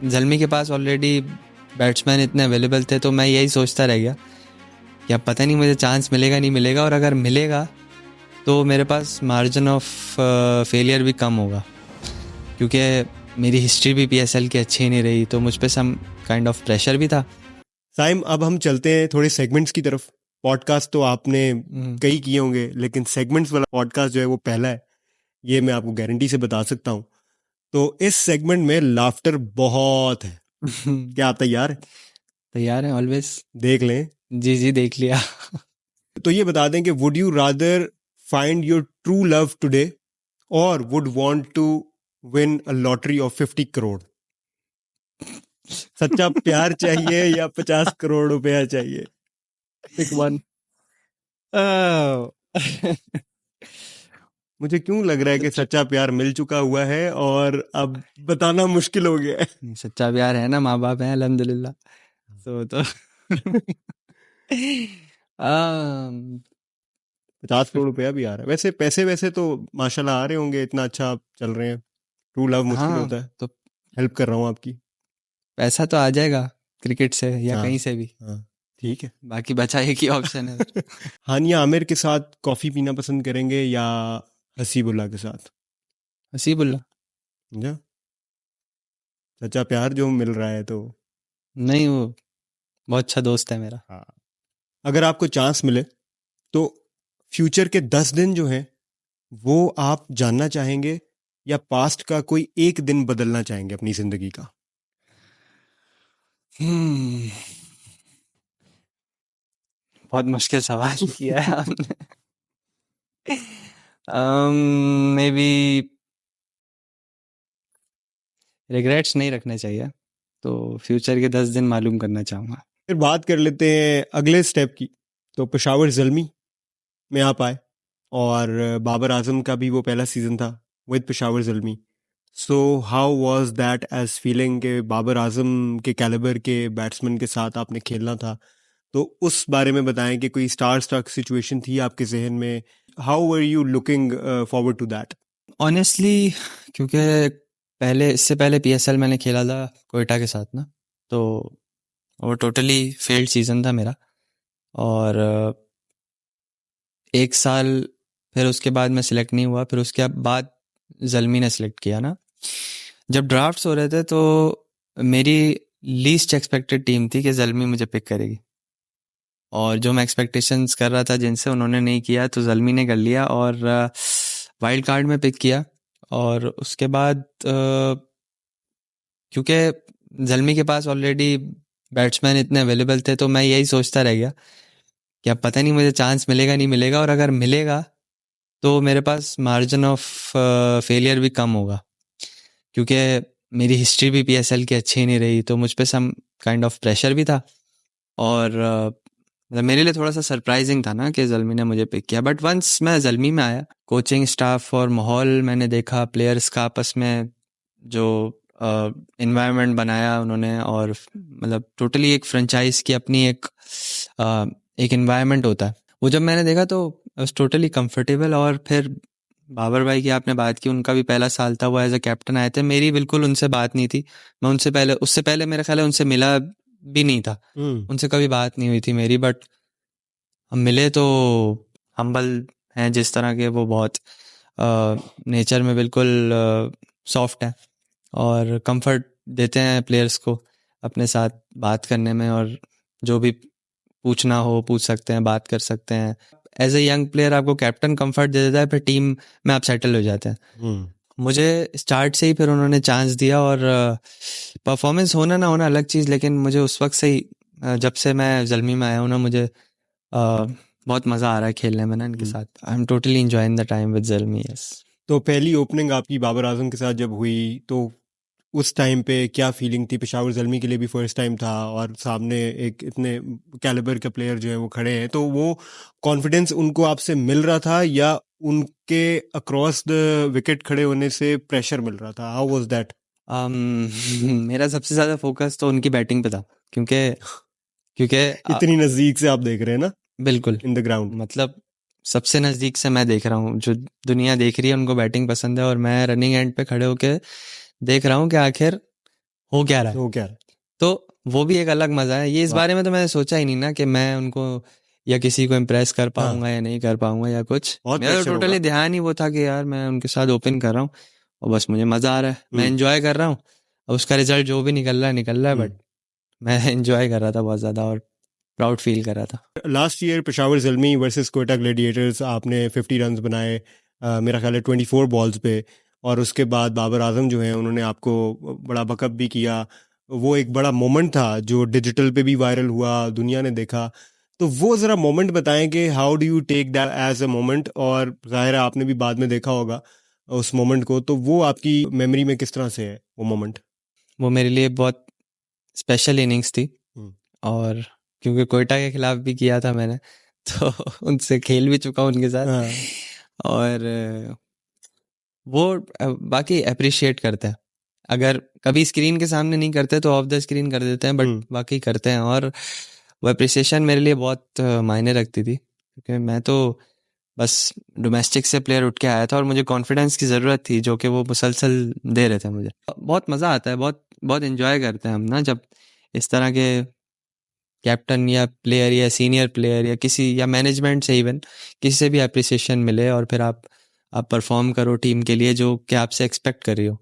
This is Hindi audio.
जल्मी के पास ऑलरेडी बैट्समैन इतने अवेलेबल थे, तो मैं यही सोचता रह गया कि अब पता नहीं मुझे चांस मिलेगा नहीं मिलेगा, और अगर मिलेगा तो मेरे पास मार्जिन ऑफ फेलियर भी कम होगा, क्योंकि मेरी हिस्ट्री भी पीएसएल की अच्छी नहीं रही, तो मुझ पे सम काइंड ऑफ प्रेशर भी था। साइम, अब हम चलते हैं थोड़े सेगमेंट्स की तरफ। पॉडकास्ट तो आपने कई किए होंगे, लेकिन सेगमेंट्स वाला पॉडकास्ट जो है वो पहला है, ये मैं आपको गारंटी से बता सकता हूँ। तो इस सेगमेंट में लाफ्टर बहुत है। क्या आप तैयार हैं? तैयार है ऑलवेज। देख लें। जी जी, देख लिया। तो ये बता दें कि would you rather find your true love today और would want to win a lottery of 50 crore? सच्चा प्यार चाहिए या 50 करोड़ रुपया चाहिए? Pick one. मुझे क्यों लग रहा है कि सच्चा प्यार मिल चुका हुआ है और अब बताना मुश्किल हो गया है। सच्चा प्यार है ना, माँ बाप है अल्हम्दुलिल्लाह। तो 50 करोड़ रुपया भी आ रहा है। वैसे पैसे वैसे तो माशाल्लाह आ रहे होंगे, इतना अच्छा आप चल रहे हैं। ट्रू लव मुश्किल हाँ, होता है। तो हेल्प कर रहा हूँ आपकी। पैसा तो आ जाएगा क्रिकेट से या हाँ कहीं से भी, हाँ, ठीक है। बाकी बचा एक ही ऑप्शन है। हानिया आमिर के साथ कॉफी पीना पसंद करेंगे या हसीबुल्ला के साथ? हसीबुल्ला। समझा? सच्चा प्यार जो मिल रहा है तो। नहीं, वो बहुत अच्छा दोस्त है मेरा। हाँ, अगर आपको चांस मिले तो फ्यूचर के 10 दिन जो हैं वो आप जानना चाहेंगे या पास्ट का कोई एक दिन बदलना चाहेंगे अपनी जिंदगी का? हम्म बहुत मुश्किल सवाल किया है आपने। मे बी रिग्रेट्स नहीं रखने चाहिए, तो फ्यूचर के 10 दिन मालूम करना चाहूँगा। फिर बात कर लेते हैं अगले स्टेप की। तो पेशावर जल्मी में आप आए और बाबर आजम का भी वो पहला सीजन था with Peshawar Zalmi. So how was that as feeling के बाबर आजम के कैलिबर के बैट्समैन के साथ आपने खेलना था? तो उस बारे में बताएं कि कोई स्टार स्ट्रक सिचुएशन थी आपके जहन में? How were you looking forward to that? Honestly, क्योंकि इससे पहले पीएसएल मैंने खेला था कोयटा के साथ ना, तो वो टोटली फेल्ड सीजन था मेरा। और एक साल फिर उसके बाद मैं सिलेक्ट नहीं हुआ, फिर उसके बाद जल्मी ने सिलेक्ट किया ना। जब ड्राफ्ट्स हो रहे थे तो मेरी लीस्ट एक्सपेक्टेड टीम थी कि जल्मी मुझे पिक करेगी, और जो मैं एक्सपेक्टेशंस कर रहा था जिनसे, उन्होंने नहीं किया, तो जल्मी ने कर लिया और वाइल्ड कार्ड में पिक किया। और उसके बाद क्योंकि जल्मी के पास ऑलरेडी बैट्समैन इतने अवेलेबल थे, तो मैं यही सोचता रह गया कि अब पता नहीं मुझे चांस मिलेगा नहीं मिलेगा, और अगर मिलेगा तो मेरे पास मार्जिन ऑफ फेलियर भी कम होगा, क्योंकि मेरी हिस्ट्री भी पीएसएल की अच्छी नहीं रही, तो मुझ पे सम काइंड ऑफ प्रेशर भी था। और मतलब मेरे लिए थोड़ा सा सरप्राइजिंग था ना कि जल्मी ने मुझे पिक किया। बट वंस मैं जल्मी में आया, कोचिंग स्टाफ और माहौल मैंने देखा, प्लेयर्स का आपस में जो इन्वायरमेंट बनाया उन्होंने, और मतलब टोटली एक फ्रेंचाइज की अपनी एक इन्वायरमेंट होता है, वो जब मैंने देखा तो आई वाज टोटली कंफर्टेबल। और फिर बाबर भाई की आपने बात की, उनका भी पहला साल था, वो एज अ कैप्टन आए थे, मेरी बिल्कुल उनसे बात नहीं थी। मैं उससे पहले मेरा ख्याल है उनसे मिला भी नहीं था, उनसे कभी बात नहीं हुई थी मेरी। बट हम मिले तो हम्बल हैं जिस तरह के, वो बहुत नेचर में बिल्कुल सॉफ्ट है, और कंफर्ट देते हैं प्लेयर्स को अपने साथ बात करने में, और जो भी पूछना हो पूछ सकते हैं, बात कर सकते हैं। एज ए यंग प्लेयर आपको कैप्टन कंफर्ट दे देता है, फिर टीम में आप सेटल हो जाते हैं। मुझे स्टार्ट से ही फिर उन्होंने चांस दिया, और परफॉर्मेंस होना ना होना अलग चीज़, लेकिन मुझे उस वक्त से ही जब से मैं जल्मी में आया हूँ ना, मुझे बहुत मज़ा आ रहा है खेलने में ना इनके साथ। I am totally enjoying the time with Zalmi. Yes. तो पहली ओपनिंग आपकी बाबर आजम के साथ जब हुई तो उस टाइम पे क्या फीलिंग थी? पेशावर जल्मी के लिए भी फर्स्ट टाइम था और सामने एक इतने कैलिबर के प्लेयर जो है वो खड़े हैं, तो वो कॉन्फिडेंस उनको आपसे मिल रहा था या उनके अक्रॉस द विकेट खड़े होने से प्रेशर मिल रहा था? How was that? मेरा सबसे ज़्यादा फोकस तो उनकी बैटिंग पे था, क्योंकि क्योंकि इतनी नजदीक से आप देख रहे हैं ना, बिल्कुल, इन द ग्राउंड। मतलब सबसे नज़दीक से मैं देख रहा हूँ, जो दुनिया देख रही है उनको बैटिंग पसंद है, और मैं रनिंग एंड पे खड़े होके देख रहा हूँ कि आखिर हो क्या रहा है। हो क्या रहा है? तो वो भी एक अलग मजा है। ये इस वाह। बारे में तो मैंने सोचा ही नहीं ना कि मैं उनको या किसी को इम्प्रेस कर हाँ, पाऊंगा या नहीं कर पाऊंगा या कुछ। बहुत मेरा तो प्रेशर टोटली होगा। ध्यान ही वो था कि यार मैं उनके साथ ओपन कर रहा हूँ और बस मुझे मजा आ रहा है, मैं हम्म। एंजॉय कर रहा हूँ। अब उसका रिजल्ट जो भी निकल रहा है बट हम्म। मैं एंजॉय कर रहा था बहुत ज्यादा और प्राउड फील कर रहा था। Last year Peshawar Zalmi versus Quetta Gladiators आपने 50 रन्स बनाए, मेरा ख्याल है 24 बॉल्स पे, और उसके बाद बाबर आजम जो हैं उन्होंने आपको बड़ा बकअप भी किया। वो एक बड़ा मोमेंट था जो डिजिटल पे भी वायरल हुआ, दुनिया ने देखा। तो वो ज़रा मोमेंट बताएं कि how do you take that as a moment, और जाहिर है आपने भी बाद में देखा होगा उस मोमेंट को, तो वो आपकी मेमोरी में किस तरह से है वो मोमेंट? वो मेरे लिए बहुत स्पेशल इनिंग्स थी। हम्म। और क्योंकि कोयटा के खिलाफ भी किया था मैंने तो उनसे खेल भी चुका हूं उनके साथ। हाँ। और वो बाकी अप्रिशिएट करते हैं। अगर कभी स्क्रीन के सामने नहीं करते तो ऑफ द स्क्रीन कर देते हैं, बट हम्म। बाकी करते हैं। और वो अप्रिसिएशन मेरे लिए बहुत मायने रखती थी, क्योंकि मैं तो बस डोमेस्टिक से प्लेयर उठ के आया था और मुझे कॉन्फिडेंस की ज़रूरत थी जो कि वो मुसलसल दे रहे थे मुझे। बहुत मज़ा आता है, बहुत बहुत एंजॉय करते हैं हम ना जब इस तरह के कैप्टन या प्लेयर या सीनियर प्लेयर या किसी या मैनेजमेंट से इवन किसी से भी अप्रिसिएशन मिले और फिर आप परफॉर्म करो टीम के लिए जो कि आपसे एक्सपेक्ट कर रही हो।